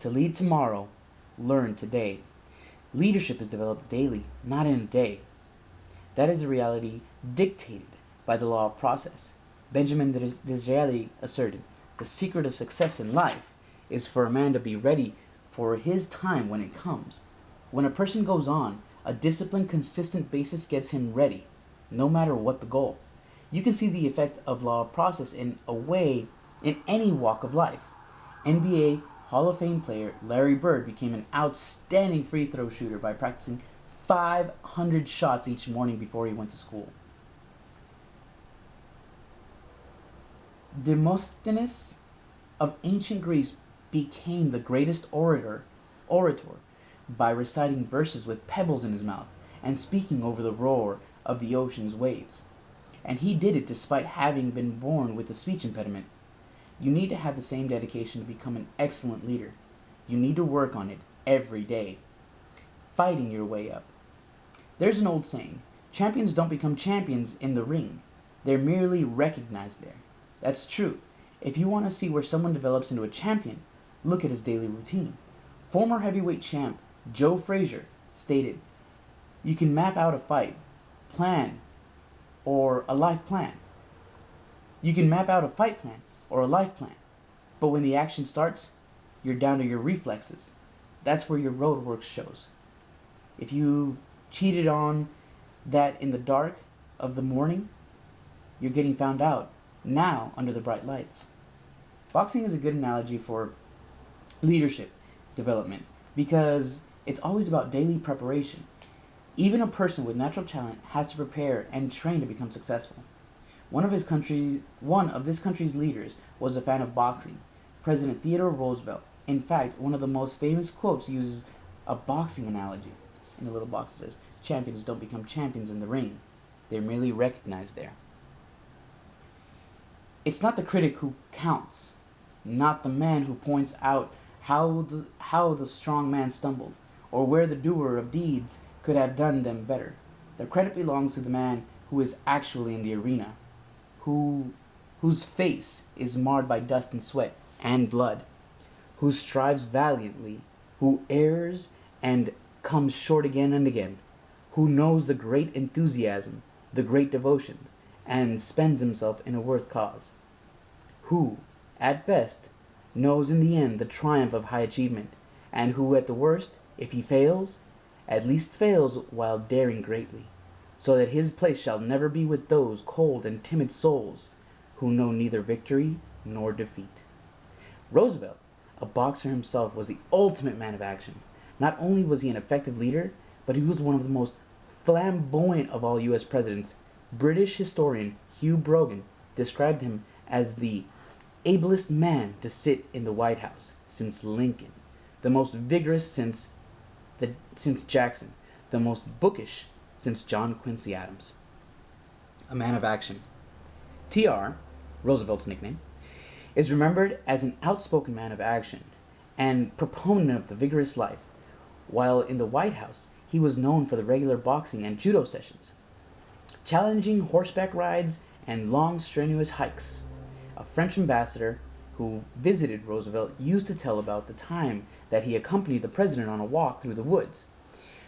To lead tomorrow, learn today. Leadership is developed daily, not in a day. That is the reality dictated by the law of process. Benjamin Disraeli asserted, the secret of success in life is for a man to be ready for his time when it comes. When a person goes on, a disciplined, consistent basis gets him ready, no matter what the goal. You can see the effect of law of process in a way in any walk of life. NBA Hall of Fame player Larry Bird became an outstanding free throw shooter by practicing 500 shots each morning before he went to school. Demosthenes of ancient Greece became the greatest orator by reciting verses with pebbles in his mouth and speaking over the roar of the ocean's waves. And he did it despite having been born with a speech impediment. You need to have the same dedication to become an excellent leader. You need to work on it every day, fighting your way up. There's an old saying, champions don't become champions in the ring. They're merely recognized there. That's true. If you want to see where someone develops into a champion, look at his daily routine. Former heavyweight champ Joe Frazier stated, you can map out a fight plan or a life plan. You can map out a fight plan or a life plan, but when the action starts, you're down to your reflexes. That's where your road work shows. If you cheated on that in the dark of the morning, you're getting found out now under the bright lights. Boxing is a good analogy for leadership development because it's always about daily preparation. Even a person with natural talent has to prepare and train to become successful. One of this country's leaders was a fan of boxing, President Theodore Roosevelt. In fact, one of the most famous quotes uses a boxing analogy. In the little box it says, champions don't become champions in the ring. They're merely recognized there. It's not the critic who counts, not the man who points out how the strong man stumbled, or where the doer of deeds could have done them better. The credit belongs to the man who is actually in the arena, whose face is marred by dust and sweat and blood, who strives valiantly, who errs and comes short again and again, who knows the great enthusiasm, the great devotions, and spends himself in a worth cause, who, at best, knows in the end the triumph of high achievement, and who at the worst, if he fails, at least fails while daring greatly, so that his place shall never be with those cold and timid souls who know neither victory nor defeat. Roosevelt, a boxer himself, was the ultimate man of action. Not only was he an effective leader, but he was one of the most flamboyant of all U.S. presidents. British historian Hugh Brogan described him as the ablest man to sit in the White House since Lincoln, the most vigorous since Jackson, the most bookish since John Quincy Adams. A man of action. T.R., Roosevelt's nickname, is remembered as an outspoken man of action and proponent of the vigorous life. While in the White House, he was known for the regular boxing and judo sessions, challenging horseback rides and long, strenuous hikes. A French ambassador who visited Roosevelt used to tell about the time that he accompanied the president on a walk through the woods.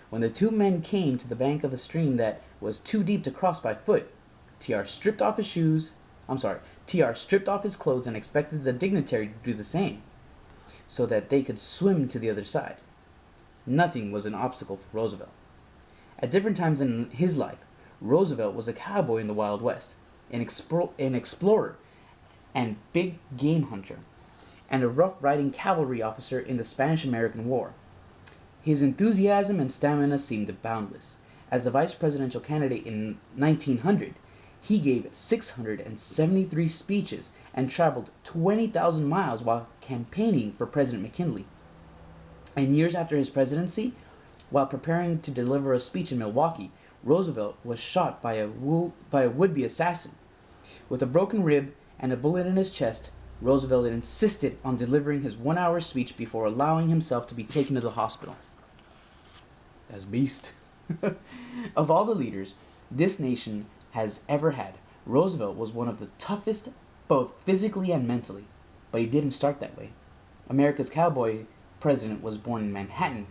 When the two men came to the bank of a stream that was too deep to cross by foot, T.R. stripped off his clothes and expected the dignitary to do the same, so that they could swim to the other side. Nothing was an obstacle for Roosevelt. At different times in his life, Roosevelt was a cowboy in the Wild West, an explorer and big game hunter, and a rough-riding cavalry officer in the Spanish-American War. His enthusiasm and stamina seemed boundless. As the vice presidential candidate in 1900, he gave 673 speeches and traveled 20,000 miles while campaigning for President McKinley. And years after his presidency, while preparing to deliver a speech in Milwaukee, Roosevelt was shot by a would-be assassin. With a broken rib and a bullet in his chest, Roosevelt insisted on delivering his 1-hour speech before allowing himself to be taken to the hospital. That's beast. Of all the leaders this nation has ever had, Roosevelt was one of the toughest, both physically and mentally. But he didn't start that way. America's cowboy president was born in Manhattan.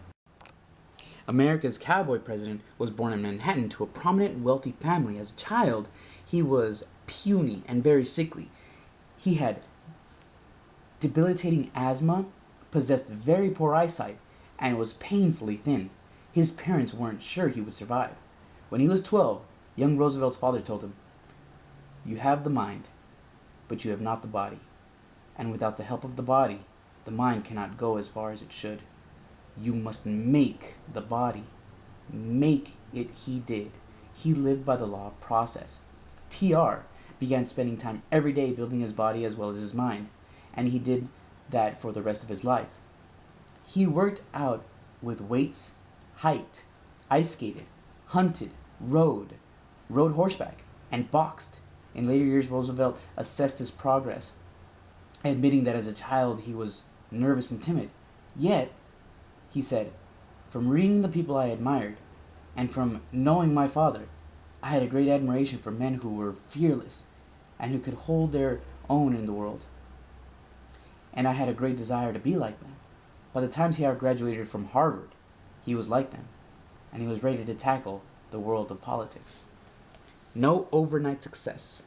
America's cowboy president was born in Manhattan to a prominent and wealthy family. As a child, he was puny and very sickly. He had debilitating asthma, possessed very poor eyesight, and was painfully thin. His parents weren't sure he would survive. When he was 12, young Roosevelt's father told him, "You have the mind, but you have not the body. And without the help of the body, the mind cannot go as far as it should. You must make the body." Make it he did. He lived by the law of process. TR began spending time every day building his body as well as his mind, and he did that for the rest of his life. He worked out with weights, hiked, ice skated, hunted, rode horseback, and boxed. In later years, Roosevelt assessed his progress, admitting that as a child he was nervous and timid. Yet, he said, "From reading the people I admired, and from knowing my father, I had a great admiration for men who were fearless and who could hold their own in the world. And I had a great desire to be like them. By the time he graduated from Harvard, he was like them, and he was ready to tackle the world of politics." No overnight success.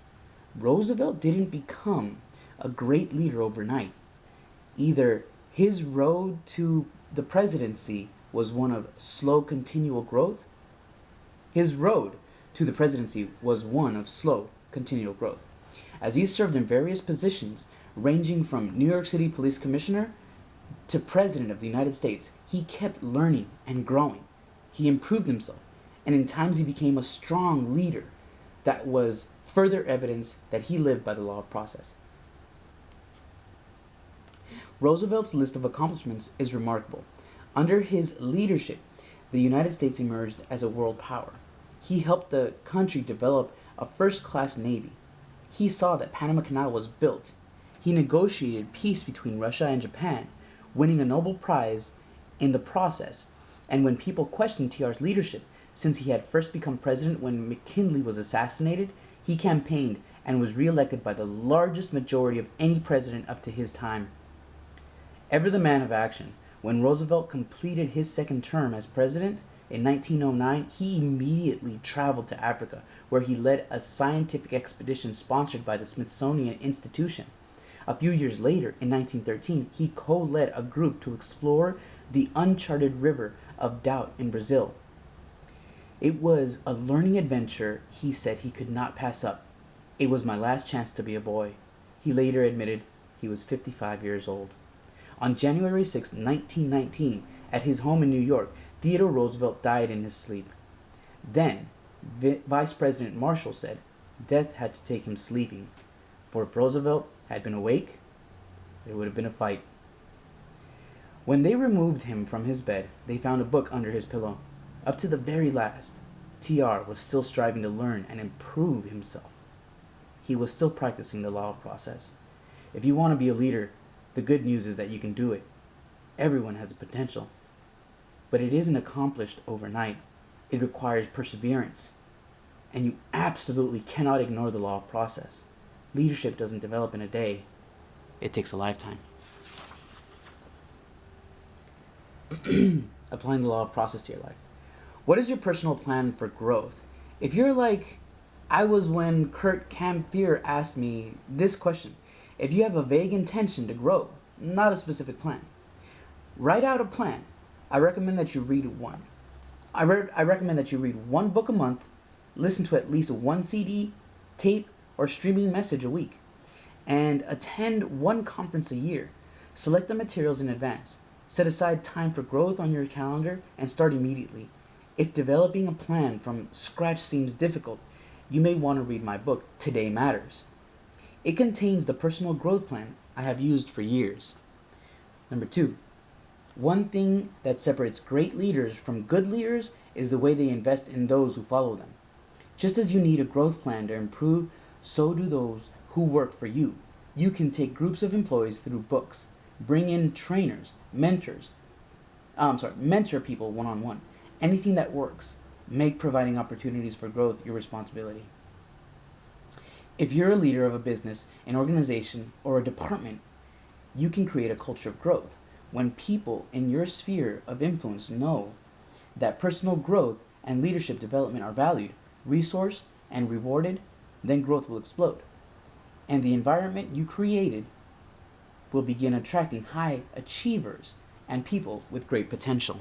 Roosevelt didn't become a great leader overnight. Either his road to the presidency was one of slow, continual growth. His road to the presidency was one of slow, continual growth. As he served in various positions, ranging from New York City Police Commissioner to President of the United States, he kept learning and growing. He improved himself, and in times he became a strong leader. That was further evidence that he lived by the law of process. Roosevelt's list of accomplishments is remarkable. Under his leadership, the United States emerged as a world power. He helped the country develop a first-class navy. He saw that Panama Canal was built. He negotiated peace between Russia and Japan, winning a Nobel Prize in the process. And when people questioned TR's leadership, since he had first become president when McKinley was assassinated, he campaigned and was reelected by the largest majority of any president up to his time. Ever the man of action, when Roosevelt completed his second term as president in 1909, he immediately traveled to Africa, where he led a scientific expedition sponsored by the Smithsonian Institution. A few years later, in 1913, he co-led a group to explore the uncharted river of Doubt in Brazil. It was a learning adventure he said he could not pass up. "It was my last chance to be a boy." He later admitted he was 55 years old. On January 6, 1919, at his home in New York, Theodore Roosevelt died in his sleep. Then, Vice President Marshall said death had to take him sleeping, for if Roosevelt had been awake, it would have been a fight. When they removed him from his bed, they found a book under his pillow. Up to the very last, TR was still striving to learn and improve himself. He was still practicing the law of process. If you want to be a leader, the good news is that you can do it. Everyone has the potential. But it isn't accomplished overnight. It requires perseverance. And you absolutely cannot ignore the law of process. Leadership doesn't develop in a day. It takes a lifetime. Applying the law of process to your life. What is your personal plan for growth? If you're like I was when Kurt Campbell asked me this question, if you have a vague intention to grow, not a specific plan, write out a plan. I recommend that you read one. I recommend that you read one book a month, listen to at least one CD, tape, or streaming message a week, and attend one conference a year. Select the materials in advance. Set aside time for growth on your calendar and start immediately. If developing a plan from scratch seems difficult, you may want to read my book, Today Matters. It contains the personal growth plan I have used for years. Number 2, one thing that separates great leaders from good leaders is the way they invest in those who follow them. Just as you need a growth plan to improve, so do those who work for you. You can take groups of employees through books, bring in trainers, mentor people one-on-one. Anything that works. Make providing opportunities for growth your responsibility. If you're a leader of a business, an organization, or a department, you can create a culture of growth. When people in your sphere of influence know that personal growth and leadership development are valued, resourced, and rewarded, then growth will explode. And the environment you created will begin attracting high achievers and people with great potential.